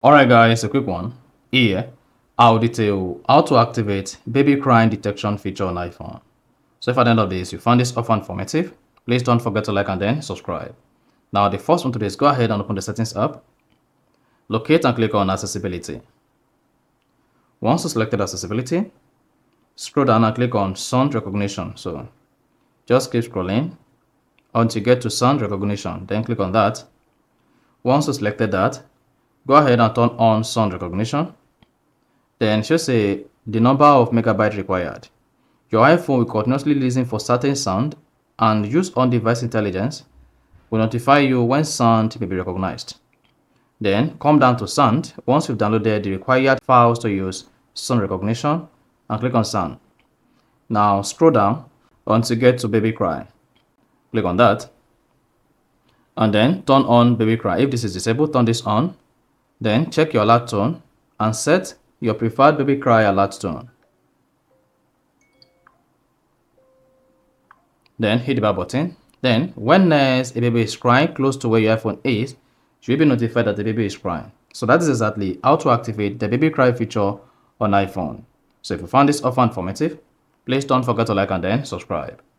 Alright guys, a quick one. Here, I'll detail how to activate baby crying detection feature on iPhone. So if at the end of this you found this offer informative, please don't forget to like and then subscribe. Now the first one to do is go ahead and open the settings app, locate and click on accessibility. Once you selected accessibility, scroll down and click on sound recognition. So just keep scrolling until you get to sound recognition, then click on that. Once you selected that, go ahead and turn on sound recognition. Then should say the number of megabytes required. Your iPhone will continuously listen for certain sound and use on-device intelligence will notify you when sound may be recognized. Then come down to sound once you've downloaded the required files to use sound recognition and click on sound. Now scroll down until you get to baby cry. Click on that and then turn on baby cry. If this is disabled, turn this on. Then check your alert tone and set your preferred baby cry alert tone. Then hit the back button. Then when a baby is crying close to where your iPhone is, you will be notified that the baby is crying. So that is exactly how to activate the baby cry feature on iPhone. So if you found this offer informative, please don't forget to like and then subscribe.